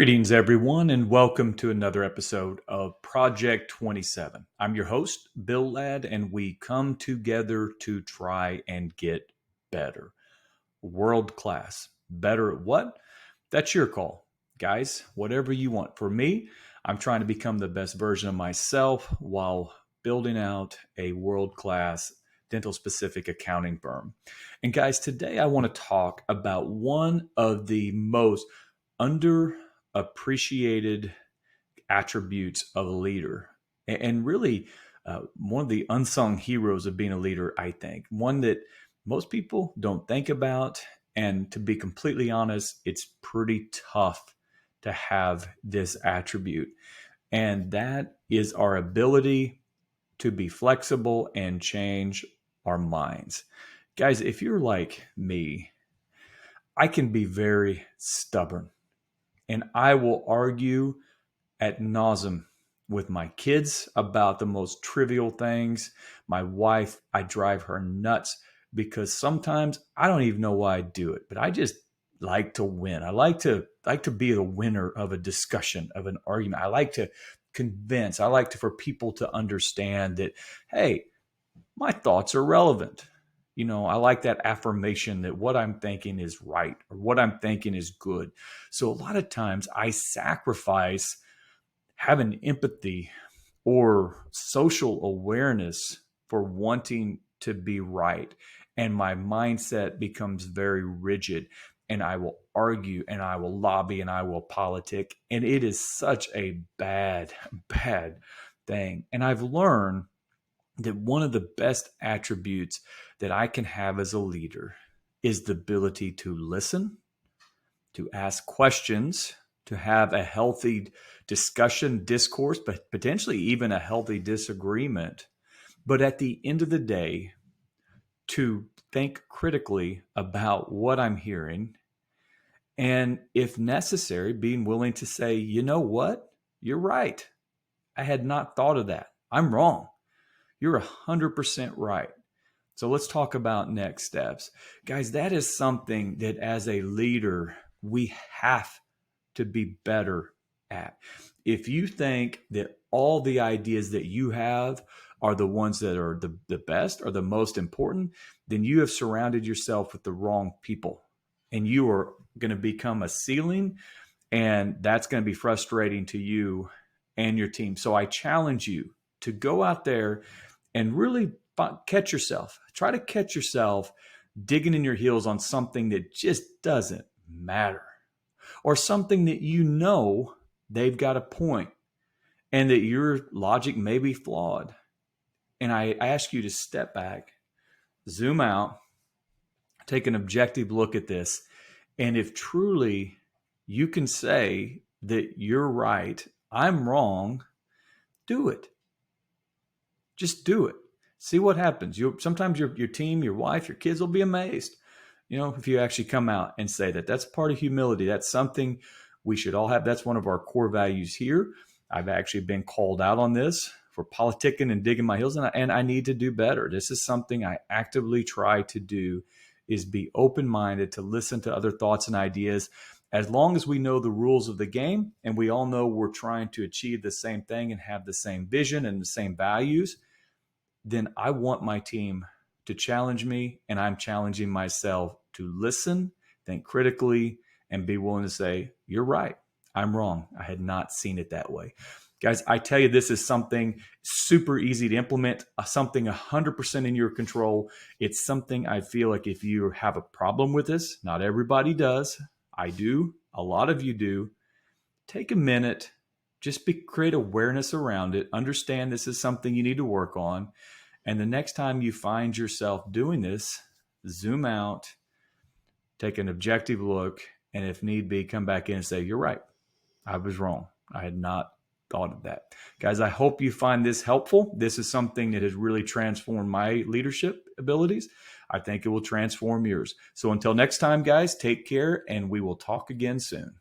Greetings, everyone, and welcome to another episode of Project 27. I'm your host, Bill Ladd, and we come together to try and get better. World class. Better at what? That's your call. Guys, whatever you want. For me, I'm trying to become the best version of myself while building out a world class dental specific accounting firm. And guys, today I want to talk about one of the most underappreciated attributes of a leader, and really one of the unsung heroes of being a leader. I think one that most people don't think about, and to be completely honest, it's pretty tough to have this attribute, and that is our ability to be flexible and change our minds. Guys, if you're like me, I can be very stubborn, and I will argue ad nauseum with my kids about the most trivial things. My wife, I drive her nuts because sometimes I don't even know why I do it, but I just like to win. I like to be the winner of a discussion, of an argument. I like to convince. I like to for people to understand that, hey, my thoughts are relevant. I like that affirmation that what I'm thinking is right or what I'm thinking is good. So a lot of times I sacrifice having empathy or social awareness for wanting to be right. And my mindset becomes very rigid, and I will argue and I will lobby and I will politic. And it is such a bad, bad thing. And I've learned that one of the best attributes that I can have as a leader is the ability to listen, to ask questions, to have a healthy discussion, discourse, but potentially even a healthy disagreement. But at the end of the day, to think critically about what I'm hearing, and if necessary, being willing to say, you know what? You're right. I had not thought of that. I'm wrong. You're 100% right. So let's talk about next steps. Guys, that is something that as a leader, we have to be better at. If you think that all the ideas that you have are the ones that are the best or the most important, then you have surrounded yourself with the wrong people. And you are going to become a ceiling, and that's going to be frustrating to you and your team. So I challenge you to go out there and really catch yourself. Try to catch yourself digging in your heels on something that just doesn't matter, or something that they've got a point and that your logic may be flawed. And I ask you to step back, zoom out, take an objective look at this. And if truly you can say that you're right, I'm wrong, do it. Just do it. See what happens. Sometimes your team, your wife, your kids will be amazed. If you actually come out and say that. That's part of humility. That's something we should all have. That's one of our core values here. I've actually been called out on this for politicking and digging my heels, and I need to do better. This is something I actively try to do, is be open-minded, to listen to other thoughts and ideas. As long as we know the rules of the game and we all know we're trying to achieve the same thing and have the same vision and the same values, then I want my team to challenge me, and I'm challenging myself to listen, think critically, and be willing to say, you're right, I'm wrong. I had not seen it that way. Guys, I tell you, this is something super easy to implement, something 100% in your control. It's something I feel like if you have a problem with this, not everybody does. I do. A lot of you do. Take a minute, just create awareness around it. Understand this is something you need to work on. And the next time you find yourself doing this, zoom out, take an objective look, and if need be, come back in and say, you're right. I was wrong. I had not thought of that. Guys, I hope you find this helpful. This is something that has really transformed my leadership abilities. I think it will transform yours. So until next time, guys, take care, and we will talk again soon.